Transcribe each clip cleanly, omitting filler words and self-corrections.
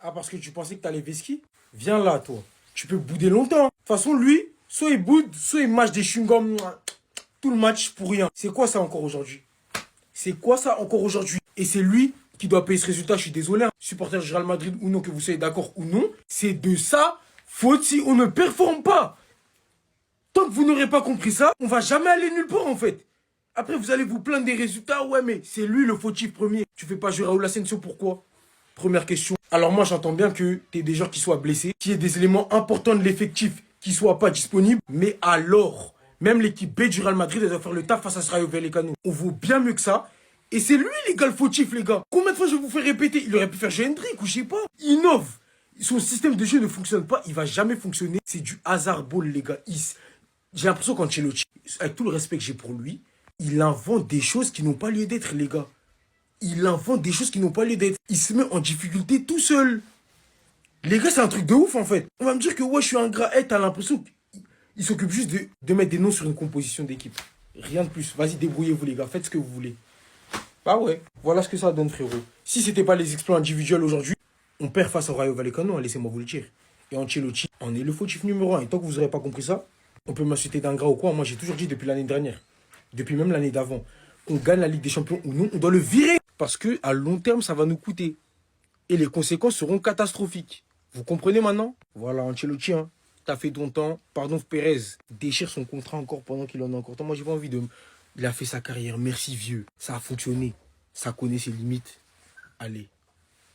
Ah, parce que tu pensais que t'allais Veski? Viens là, toi. Tu peux bouder longtemps. De toute façon, lui, soit il boude, soit il mâche des chewing-gums. Tout le match pour rien. C'est quoi ça encore aujourd'hui? C'est quoi ça encore aujourd'hui? Et c'est lui qui doit payer ce résultat, je suis désolé. Hein. Supporter du Real Madrid ou non, que vous soyez d'accord ou non, c'est de ça faute si on ne performe pas. Tant que vous n'aurez pas compris ça, on va jamais aller nulle part en fait. Après, vous allez vous plaindre des résultats. Ouais, mais c'est lui le fautif premier. Tu fais pas jouer Raúl Asensio, pourquoi? Première question. Alors moi, j'entends bien que tu aies des joueurs qui soient blessés, qu'il y ait des éléments importants de l'effectif qui soient pas disponibles. Mais alors, même l'équipe B du Real Madrid, elle doit faire le taf face à ce Rayo Vallecano. On vaut bien mieux que ça. Et c'est lui, les gars, le fautif, les gars. Combien de fois je vais vous faire répéter? Il aurait pu faire jouer Hendrick ou je sais pas. Innove. Son système de jeu ne fonctionne pas. Il va jamais fonctionner. C'est du hasard ball, les gars. J'ai l'impression qu'Ancelotti, avec tout le respect que j'ai pour lui, il invente des choses qui n'ont pas lieu d'être, les gars. Il invente des choses qui n'ont pas lieu d'être. Il se met en difficulté tout seul. Les gars, c'est un truc de ouf, en fait. On va me dire que, ouais, je suis un gras. Hey, t'as l'impression qu'il s'occupe juste de mettre des noms sur une composition d'équipe. Rien de plus. Vas-y, débrouillez-vous, les gars. Faites ce que vous voulez. Bah ouais, voilà ce que ça donne, frérot. Si c'était pas les exploits individuels aujourd'hui, on perd face au Rayo Vallecano, hein, laissez-moi vous le dire. Et Ancelotti, on est le fautif numéro 1. Et tant que vous n'aurez pas compris ça, on peut m'insulter d'un gras ou quoi. Moi, j'ai toujours dit depuis l'année dernière, depuis même l'année d'avant, qu'on gagne la Ligue des Champions ou non, on doit le virer. Parce que à long terme, ça va nous coûter. Et les conséquences seront catastrophiques. Vous comprenez maintenant? Voilà, Ancelotti, hein, t'as fait ton temps. Pardon, Pérez déchire son contrat encore pendant qu'il en a encore temps. Moi, j'ai pas envie de... Il a fait sa carrière, merci vieux. Ça a fonctionné. Ça connaît ses limites. Allez,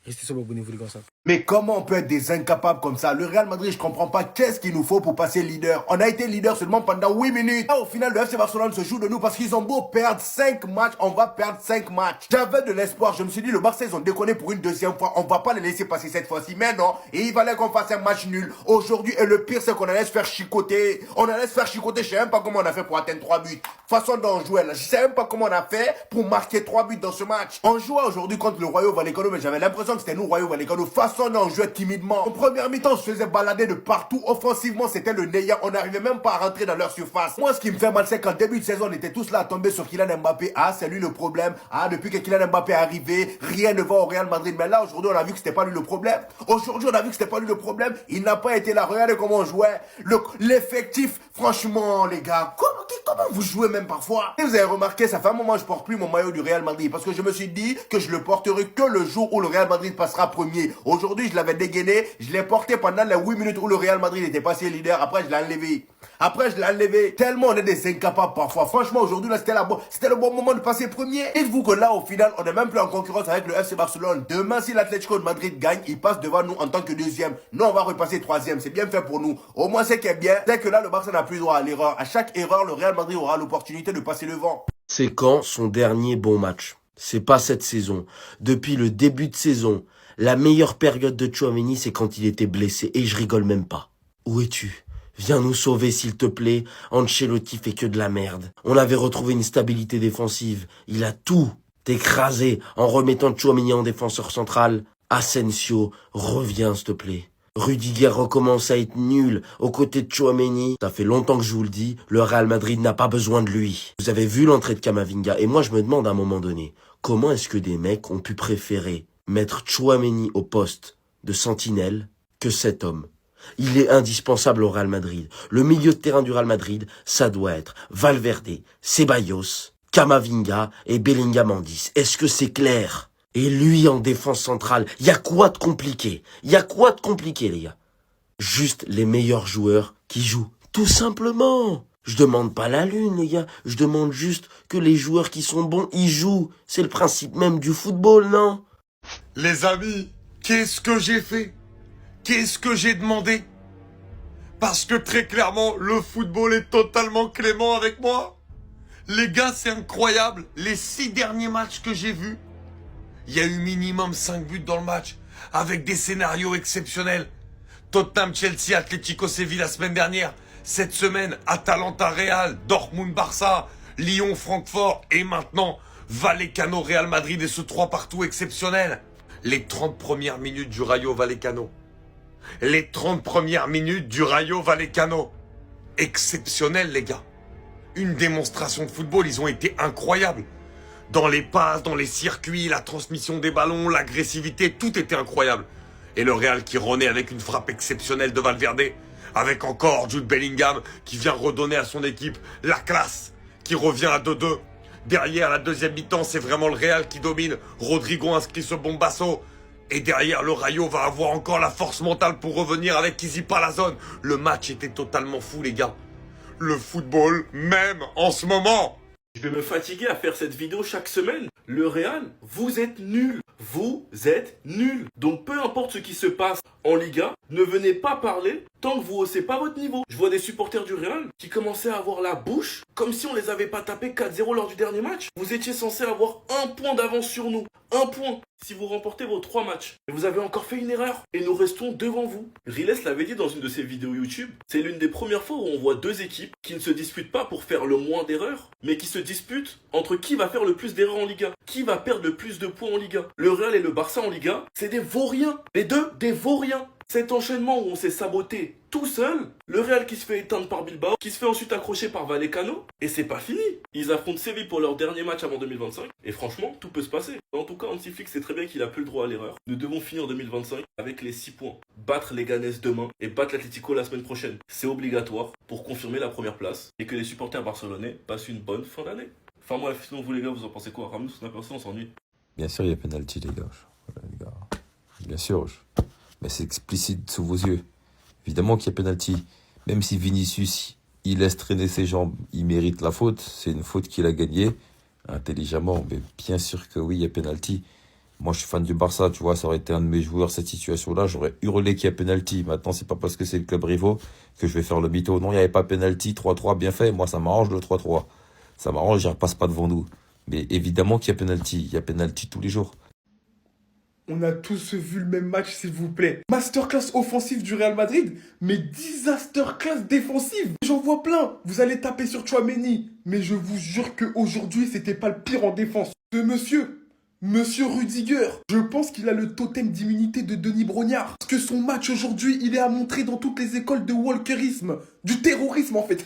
restez sur abonnez-vous les gars. Ça. Mais comment on peut être des incapables comme ça? Le Real Madrid, je comprends pas qu'est-ce qu'il nous faut pour passer leader. On a été leader seulement pendant 8 minutes. Là, au final, le FC Barcelone se joue de nous parce qu'ils ont beau perdre 5 matchs, on va perdre 5 matchs. J'avais de l'espoir, je me suis dit, le Barça, ils ont déconné pour une deuxième fois. On va pas les laisser passer cette fois-ci. Mais non, et il fallait qu'on fasse un match nul. Aujourd'hui, et le pire, c'est qu'on allait se faire chicoter. On allait se faire chicoter, je sais même pas comment on a fait pour atteindre 3 buts. Façon dont on jouait là, je sais même pas comment on a fait pour marquer 3 buts dans ce match. On jouait aujourd'hui contre le Rayo Vallecano, mais j'avais l'impression que c'était nous, Rayo Vallecano. Façon dont on jouait timidement. En première mi-temps, on se faisait balader de partout. Offensivement, c'était le néant. On n'arrivait même pas à rentrer dans leur surface. Moi, ce qui me fait mal, c'est qu'en début de saison, on était tous là à tomber sur Kylian Mbappé. Ah, c'est lui le problème. Ah, depuis que Kylian Mbappé est arrivé, rien ne va au Real Madrid. Mais là, aujourd'hui, on a vu que c'était pas lui le problème. Aujourd'hui, on a vu que c'était pas lui le problème. Il n'a pas été là. Regardez comment on jouait. L'effectif, franchement, les gars, comment vous jouez même parfois? Et vous avez remarqué, ça fait un moment que je porte plus mon maillot du Real Madrid parce que je me suis dit que je le porterai que le jour où le Real Madrid passera premier. Aujourd'hui, je l'avais dégainé. Je l'ai porté pendant les 8 minutes où le Real Madrid était passé leader. Après, je l'ai enlevé. Tellement on est des incapables parfois. Franchement, aujourd'hui, là, c'était le bon moment de passer premier. Dites-vous que là, au final, on n'est même plus en concurrence avec le FC Barcelone. Demain, si l'Atlético de Madrid gagne, il passe devant nous en tant que deuxième. Nous, on va repasser troisième. C'est bien fait pour nous. Au moins, ce qui est bien, c'est que là, le Barça n'a plus droit à l'erreur. À chaque erreur, le Real Madrid aura l'opportunité de passer devant. C'est quand son dernier bon match? C'est pas cette saison. Depuis le début de saison, la meilleure période de Tchouaméni, c'est quand il était blessé. Et je rigole même pas. Où es-tu? Viens nous sauver, s'il te plaît. Ancelotti fait que de la merde. On avait retrouvé une stabilité défensive. Il a tout écrasé en remettant Tchouaméni en défenseur central. Asensio, reviens, s'il te plaît. Rudiger recommence à être nul aux côtés de Tchouaméni. Ça fait longtemps que je vous le dis, le Real Madrid n'a pas besoin de lui. Vous avez vu l'entrée de Camavinga. Et moi, je me demande à un moment donné, comment est-ce que des mecs ont pu préférer mettre Tchouaméni au poste de sentinelle que cet homme? Il est indispensable au Real Madrid. Le milieu de terrain du Real Madrid, ça doit être Valverde, Ceballos, Camavinga et Bellingham en 10. Est-ce que c'est clair? Et lui en défense centrale, y a quoi de compliqué? Y a quoi de compliqué, les gars? Juste les meilleurs joueurs qui jouent. Tout simplement. Je demande pas la lune, les gars. Je demande juste que les joueurs qui sont bons, ils jouent. C'est le principe même du football, non? Les amis, qu'est-ce que j'ai fait? Qu'est-ce que j'ai demandé? Parce que très clairement, le football est totalement clément avec moi. Les gars, c'est incroyable. Les 6 derniers matchs que j'ai vus, il y a eu minimum 5 buts dans le match, avec des scénarios exceptionnels. Tottenham, Chelsea, Atlético, Séville la semaine dernière. Cette semaine, Atalanta, Real, Dortmund, Barça, Lyon, Francfort et maintenant Vallecano, Real Madrid et ce 3 partout exceptionnel. Les 30 premières minutes du Rayo Vallecano. Les 30 premières minutes du Rayo Vallecano. Exceptionnel, les gars. Une démonstration de football, ils ont été incroyables. Dans les passes, dans les circuits, la transmission des ballons, l'agressivité, tout était incroyable. Et le Real qui renaît avec une frappe exceptionnelle de Valverde. Avec encore Jude Bellingham qui vient redonner à son équipe la classe. Qui revient à 2-2. Derrière la deuxième mi-temps, c'est vraiment le Real qui domine. Rodrigo inscrit ce bombasso. Et derrière, le Rayo va avoir encore la force mentale pour revenir avec Easy Palazón. Le match était totalement fou, les gars. Le football, même en ce moment. Je vais me fatiguer à faire cette vidéo chaque semaine. Le Real, vous êtes nuls. Vous êtes nuls. Donc peu importe ce qui se passe en Liga, ne venez pas parler tant que vous haussez pas votre niveau. Je vois des supporters du Real qui commençaient à avoir la bouche comme si on les avait pas tapés 4-0 lors du dernier match. Vous étiez censé avoir 1 point d'avance sur nous. 1 point si vous remportez vos 3 matchs. Mais vous avez encore fait une erreur et nous restons devant vous. Riles l'avait dit dans une de ses vidéos YouTube. C'est l'une des premières fois où on voit 2 équipes qui ne se disputent pas pour faire le moins d'erreurs, mais qui se disputent entre qui va faire le plus d'erreurs en Liga, qui va perdre le plus de points en Liga. Le Real et le Barça en Liga, c'est des vauriens. Les deux, des vauriens. Cet enchaînement où on s'est saboté tout seul, le Real qui se fait éteindre par Bilbao, qui se fait ensuite accrocher par Vallecano, et c'est pas fini. Ils affrontent Séville pour leur dernier match avant 2025, et franchement, tout peut se passer. En tout cas, Hansi Flick sait très bien qu'il a plus le droit à l'erreur. Nous devons finir 2025 avec les 6 points. Battre les Ganes demain, et battre l'Atlético la semaine prochaine. C'est obligatoire pour confirmer la première place, et que les supporters barcelonais passent une bonne fin d'année. Enfin bref, sinon vous les gars, vous en pensez quoi? Ramenez son aperçu, on s'ennuie. Bien sûr, il y a penalty, les gars. Voilà, les gars. Bien sûr. Mais c'est explicite sous vos yeux. Évidemment qu'il y a penalty. Même si Vinicius, il laisse traîner ses jambes, il mérite la faute. C'est une faute qu'il a gagnée intelligemment. Mais bien sûr que oui, il y a penalty. Moi, je suis fan du Barça, tu vois. Ça aurait été un de mes joueurs, cette situation-là. J'aurais hurlé qu'il y a penalty. Maintenant, c'est pas parce que c'est le club rivaux que je vais faire le mytho. Non, il n'y avait pas penalty. 3-3, bien fait. Moi, ça m'arrange le 3-3. Ça m'arrange, il ne repasse pas devant nous. Mais évidemment qu'il y a penalty. Il y a penalty tous les jours. On a tous vu le même match, s'il vous plaît. Masterclass offensive du Real Madrid, mais disasterclass défensive. J'en vois plein. Vous allez taper sur Tchouaméni. Mais je vous jure qu'aujourd'hui, c'était pas le pire en défense. Ce Monsieur Rudiger, je pense qu'il a le totem d'immunité de Denis Brognard. Parce que son match aujourd'hui, il est à montrer dans toutes les écoles de walkerisme. Du terrorisme, en fait.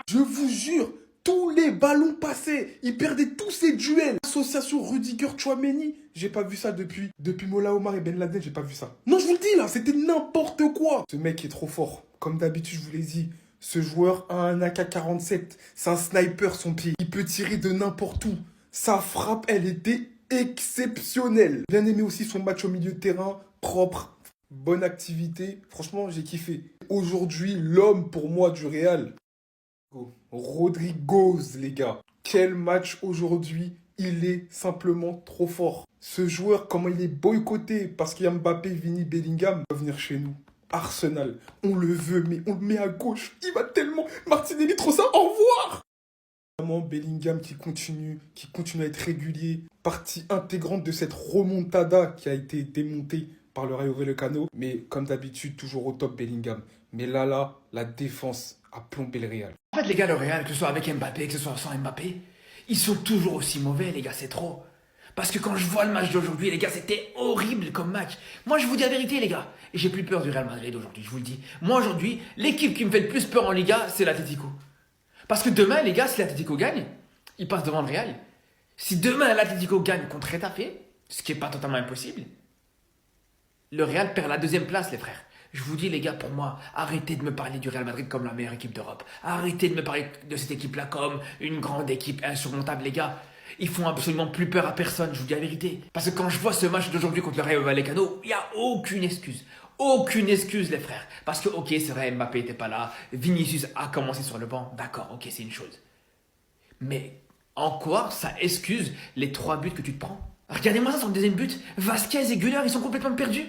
Je vous jure. Tous les ballons passés, il perdait tous ses duels. Association Rudiger-Tchouaméni, j'ai pas vu ça depuis Mola Omar et Ben Laden, j'ai pas vu ça. Non, je vous le dis là, c'était n'importe quoi. Ce mec est trop fort. Comme d'habitude, je vous l'ai dit, ce joueur a un AK-47. C'est un sniper, son pied. Il peut tirer de n'importe où. Sa frappe, elle était exceptionnelle. Bien aimé aussi son match au milieu de terrain, propre, bonne activité. Franchement, j'ai kiffé. Aujourd'hui, l'homme pour moi du Real. Rodrigo, les gars. Quel match aujourd'hui. Il est simplement trop fort. Ce joueur, comment il est boycotté parce qu'il y a Mbappé, Vini, Bellingham, va venir chez nous. Arsenal, on le veut, mais on le met à gauche. Il va tellement... Martinelli, trop ça, au revoir. Vraiment, Bellingham qui continue à être régulier. Partie intégrante de cette remontada qui a été démontée par le Rayo Vallecano. Mais comme d'habitude, toujours au top Bellingham. Mais là, la défense a plombé le Real. En fait, les gars, le Real, que ce soit avec Mbappé, que ce soit sans Mbappé, ils sont toujours aussi mauvais, les gars, c'est trop. Parce que quand je vois le match d'aujourd'hui, les gars, c'était horrible comme match. Moi, je vous dis la vérité, les gars. Et j'ai plus peur du Real Madrid aujourd'hui, je vous le dis. Moi, aujourd'hui, l'équipe qui me fait le plus peur en Liga, c'est l'Atlético. Parce que demain, les gars, si l'Atlético gagne, il passe devant le Real. Si demain, l'Atlético gagne contre Retafe, ce qui n'est pas totalement impossible, le Real perd la 2e place, les frères. Je vous dis, les gars, pour moi, arrêtez de me parler du Real Madrid comme la meilleure équipe d'Europe. Arrêtez de me parler de cette équipe-là comme une grande équipe insurmontable, les gars. Ils font absolument plus peur à personne, je vous dis la vérité. Parce que quand je vois ce match d'aujourd'hui contre le Rayo Vallecano, il n'y a aucune excuse. Aucune excuse, les frères. Parce que, ok, c'est vrai, Mbappé n'était pas là. Vinicius a commencé sur le banc. D'accord, ok, c'est une chose. Mais en quoi ça excuse les 3 buts que tu te prends? Regardez-moi ça sur le 2e but. Vasquez et Güler, ils sont complètement perdus.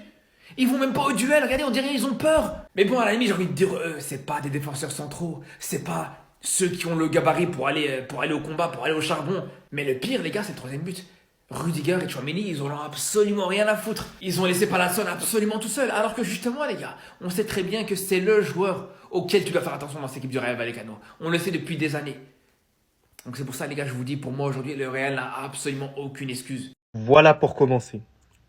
Ils vont même pas au duel, regardez, on dirait qu'ils ont peur. Mais bon, à la limite, j'ai envie de dire, c'est pas des défenseurs centraux. C'est pas ceux qui ont le gabarit pour aller au combat, pour aller au charbon. Mais le pire, les gars, c'est le 3e but. Rudiger et Tchouaméni, ils ont absolument rien à foutre. Ils ont laissé Palazón absolument tout seul. Alors que justement, les gars, on sait très bien que c'est le joueur auquel tu dois faire attention dans cette équipe du Rayo Vallecano. On le sait depuis des années. Donc c'est pour ça, les gars, je vous dis, pour moi aujourd'hui, le Real n'a absolument aucune excuse. Voilà pour commencer.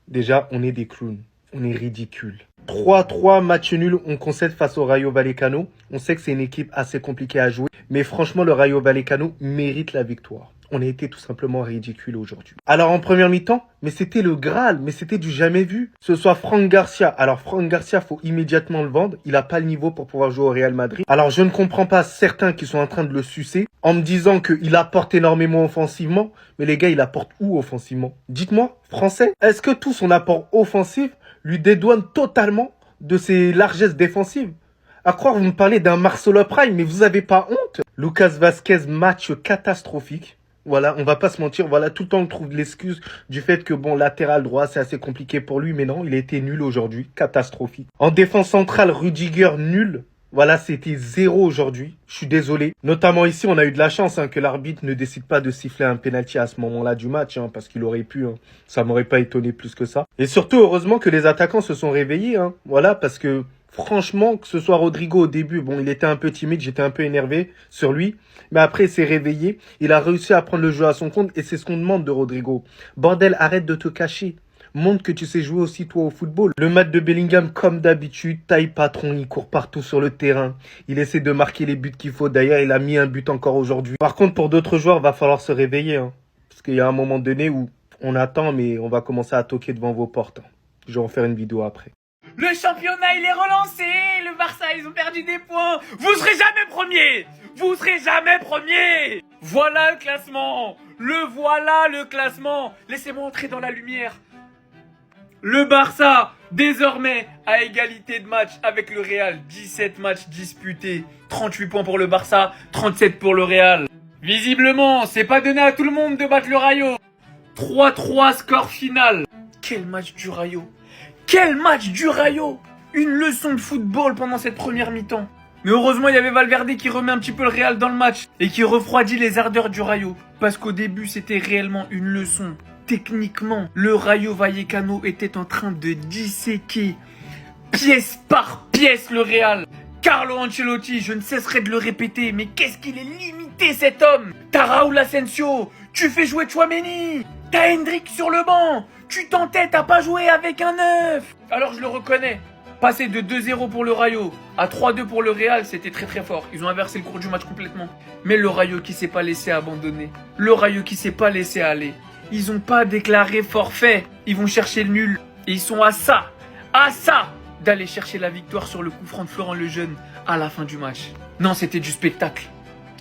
Déjà, on est des clowns. On est ridicule. 3-3, match nul, on concède face au Rayo Vallecano. On sait que c'est une équipe assez compliquée à jouer. Mais franchement, le Rayo Vallecano mérite la victoire. On a été tout simplement ridicule aujourd'hui. Alors en première mi-temps, mais c'était le Graal, mais c'était du jamais vu. Ce soit Franck Garcia. Alors Franck Garcia, faut immédiatement le vendre. Il a pas le niveau pour pouvoir jouer au Real Madrid. Alors je ne comprends pas certains qui sont en train de le sucer en me disant qu'il apporte énormément offensivement. Mais les gars, il apporte où offensivement? Dites-moi, français, est-ce que tout son apport offensif lui dédouane totalement de ses largesses défensives? À croire, vous me parlez d'un Marcelo Prime, mais vous avez pas honte? Lucas Vazquez, match catastrophique. Voilà, on va pas se mentir, voilà, tout le temps on trouve l'excuse du fait que bon, latéral droit, c'est assez compliqué pour lui, mais non, il a été nul aujourd'hui, catastrophique. En défense centrale, Rudiger, nul. Voilà, c'était 0 aujourd'hui, je suis désolé. Notamment ici, on a eu de la chance que l'arbitre ne décide pas de siffler un penalty à ce moment-là du match, parce qu'il aurait pu, ça m'aurait pas étonné plus que ça. Et surtout, heureusement que les attaquants se sont réveillés, voilà, parce que franchement, que ce soit Rodrigo au début, bon, il était un peu timide, j'étais un peu énervé sur lui. Mais après, il s'est réveillé. Il a réussi à prendre le jeu à son compte et c'est ce qu'on demande de Rodrigo. Bordel, arrête de te cacher. Montre que tu sais jouer aussi toi au football. Le match de Bellingham, comme d'habitude, taille patron, il court partout sur le terrain. Il essaie de marquer les buts qu'il faut. D'ailleurs, il a mis un but encore aujourd'hui. Par contre, pour d'autres joueurs, va falloir se réveiller. Parce qu'il y a un moment donné où on attend, mais on va commencer à toquer devant vos portes. Je vais en faire une vidéo après. Le championnat, il est relancé. Le Barça, ils ont perdu des points. Vous serez jamais premier. Vous serez jamais premier. Voilà le classement. Voilà le classement. Laissez-moi entrer dans la lumière. Le Barça, désormais, à égalité de match avec le Real. 17 matchs disputés. 38 points pour le Barça, 37 pour le Real. Visiblement, c'est pas donné à tout le monde de battre le Rayo. 3-3 score final. Quel match du Rayo. Quel match du Rayo! Une leçon de football pendant cette première mi-temps. Mais heureusement, il y avait Valverde qui remet un petit peu le Real dans le match et qui refroidit les ardeurs du Rayo. Parce qu'au début, c'était réellement une leçon. Techniquement, le Rayo Vallecano était en train de disséquer pièce par pièce le Real. Carlo Ancelotti, je ne cesserai de le répéter, mais qu'est-ce qu'il est limité cet homme! T'as Raúl Asensio, tu fais jouer Tchouaméni, t'as Hendrick sur le banc, tu t'entêtes à pas jouer avec un 9. Alors je le reconnais, passer de 2-0 pour le Rayo à 3-2 pour le Real, c'était très très fort. Ils ont inversé le cours du match complètement. Mais le Rayo qui s'est pas laissé abandonner, le Rayo qui s'est pas laissé aller, ils ont pas déclaré forfait. Ils vont chercher le nul et ils sont à ça d'aller chercher la victoire sur le coup franc de Florent Lejeune à la fin du match. Non, c'était du spectacle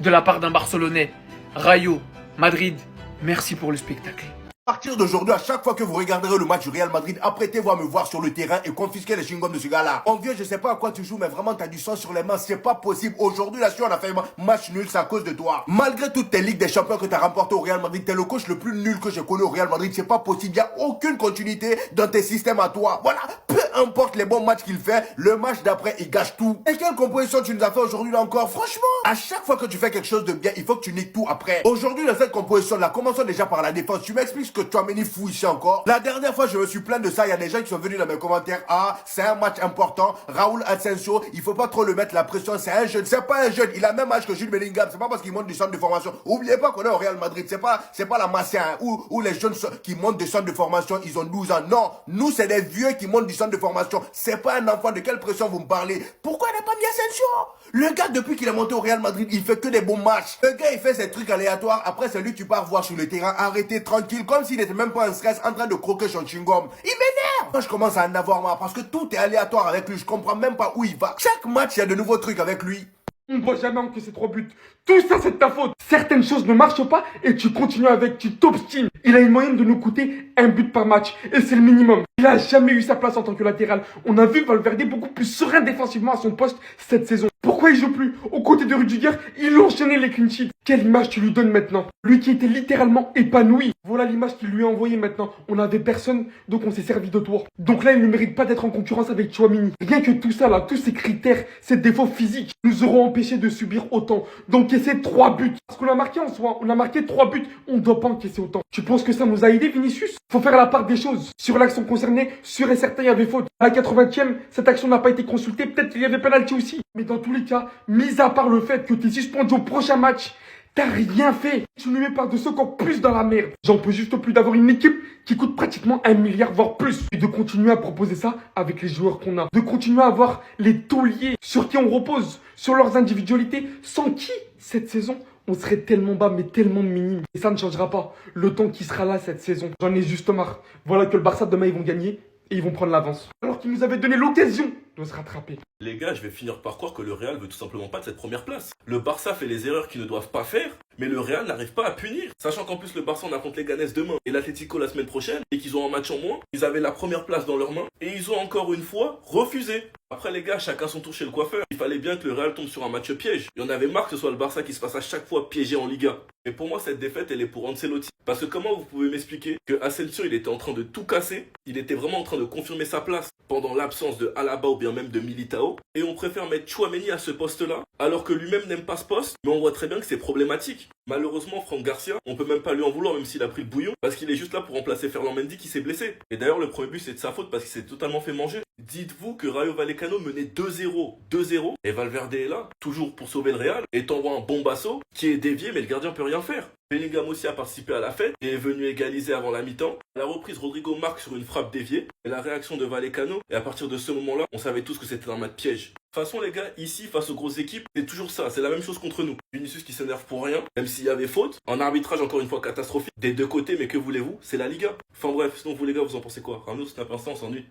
de la part d'un Barcelonais. Rayo, Madrid, merci pour le spectacle. À partir d'aujourd'hui, à chaque fois que vous regarderez le match du Real Madrid, apprêtez-vous à me voir sur le terrain et confisquer les chewing-gums de ce gars-là. Mon vieux, je sais pas à quoi tu joues, mais vraiment, t'as du sang sur les mains. C'est pas possible. Aujourd'hui, là, si on a fait un match nul, c'est à cause de toi. Malgré toutes tes ligues des champions que t'as remportées au Real Madrid, t'es le coach le plus nul que j'ai connu au Real Madrid. C'est pas possible. Il y a aucune continuité dans tes systèmes à toi. Voilà. Peu importe les bons matchs qu'il fait, le match d'après, il gâche tout. Et quelle composition tu nous as fait aujourd'hui là encore? Franchement, à chaque fois que tu fais quelque chose de bien, il faut que tu niques tout après. Aujourd'hui, dans cette composition-là, commençons déjà par la défense. Tu m'expliques ce que tu as mené fou ici encore. La dernière fois, je me suis plaint de ça. Il y a des gens qui sont venus dans mes commentaires. Ah, c'est un match important. Raúl Asensio, il faut pas trop le mettre la pression. C'est un jeune. C'est pas un jeune. Il a le même âge que Jude Bellingham. C'est pas parce qu'il monte du centre de formation. Oubliez pas qu'on est au Real Madrid. C'est pas la Masia, où les jeunes qui montent du centre de formation, ils ont 12 ans. Non. Nous, c'est des vieux qui montent du centre de formation. C'est pas un enfant. De quelle pression vous me parlez? Pourquoi il n'a pas mis Asensio? Le gars, depuis qu'il est monté au Real Madrid, il fait que des bons matchs. Le gars, il fait ses trucs aléatoires. Après, c'est lui que tu pars voir sur le terrain. Arrêtez tranquille. Comme s'il n'était même pas en stress, en train de croquer son chewing-gum. Il m'énerve. Moi, je commence à en avoir marre parce que tout est aléatoire avec lui. Je comprends même pas où il va. Chaque match, il y a de nouveaux trucs avec lui. On ne doit jamais encaisser 3 buts. Tout ça, c'est de ta faute. Certaines choses ne marchent pas et tu continues avec, tu t'obstines. Il a une moyenne de nous coûter 1 but par match et c'est le minimum. Il a jamais eu sa place en tant que latéral. On a vu Valverde beaucoup plus serein défensivement à son poste cette saison. Pourquoi il joue plus? Aux côtés de Rudiger, il enchaînait les clean sheets. Quelle image tu lui donnes maintenant? Lui qui était littéralement épanoui. Voilà l'image qu'il lui a envoyée maintenant. On n'avait personne, donc on s'est servi de toi. Donc là, il ne mérite pas d'être en concurrence avec Tchouaméni. Rien que tout ça là, tous ces critères, ces défauts physiques, nous auront empêché de subir autant. D'encaisser 3 buts. Parce qu'on a marqué en soi, on a marqué 3 buts. On ne doit pas encaisser autant. Tu penses que ça nous a aidé, Vinicius? Faut faire la part des choses. Sur l'action concernée, sûr et certain, il y avait faute. À la 80e, cette action n'a pas été consultée. Peut-être qu'il y avait penalty aussi. Mais dans tous les cas, mis à part le fait que tu es suspendu au prochain match, t'as rien fait. Tu nous mets par-dessus encore plus dans la merde. J'en peux juste plus d'avoir une équipe qui coûte pratiquement 1 milliard, voire plus. Et de continuer à proposer ça avec les joueurs qu'on a. De continuer à avoir les tauliers sur qui on repose, sur leurs individualités, sans qui, cette saison, on serait tellement bas, mais tellement minime. Et ça ne changera pas. Le temps qui sera là cette saison, j'en ai juste marre. Voilà que le Barça, demain, ils vont gagner et ils vont prendre l'avance. Alors qu'ils nous avaient donné l'occasion de se rattraper. Les gars, je vais finir par croire que le Real veut tout simplement pas de cette première place. Le Barça fait les erreurs qu'ils ne doivent pas faire, mais le Real n'arrive pas à punir. Sachant qu'en plus le Barça on affronte les Ganes demain et l'Atlético la semaine prochaine, et qu'ils ont un match en moins, ils avaient la première place dans leurs mains, et ils ont encore une fois refusé. Après les gars, chacun son tour chez le coiffeur. Il fallait bien que le Real tombe sur un match piège. Il y en avait marre que ce soit le Barça qui se fasse à chaque fois piéger en Liga. Mais pour moi, cette défaite, elle est pour Ancelotti. Parce que comment vous pouvez m'expliquer que Asensio, il était en train de tout casser, il était vraiment en train de confirmer sa place pendant l'absence de Alaba ou bien même de Militao, et on préfère mettre Tchouaméni à ce poste-là, alors que lui-même n'aime pas ce poste, mais on voit très bien que c'est problématique. Malheureusement, Franck Garcia, on peut même pas lui en vouloir même s'il a pris le bouillon, parce qu'il est juste là pour remplacer Ferland Mendy qui s'est blessé. Et d'ailleurs, le premier but, c'est de sa faute parce qu'il s'est totalement fait manger. Dites-vous que Rayo Vallecano menait 2-0, et Valverde est là, toujours pour sauver le Real, et t'envoie un bombasso qui est dévié, mais le gardien peut rien faire. Bellingham aussi a participé à la fête et est venu égaliser avant la mi-temps. À la reprise, Rodrigo marque sur une frappe déviée et la réaction de Vallecano. Et à partir de ce moment-là, on savait tous que c'était un match piège. De toute façon, les gars, ici, face aux grosses équipes, c'est toujours ça. C'est la même chose contre nous. Vinicius qui s'énerve pour rien, même s'il y avait faute. Un arbitrage, encore une fois, catastrophique. Des deux côtés, mais que voulez-vous? C'est la Liga. Enfin bref, sinon vous les gars, vous en pensez quoi? Ramos, Snap Instant, on s'ennuie.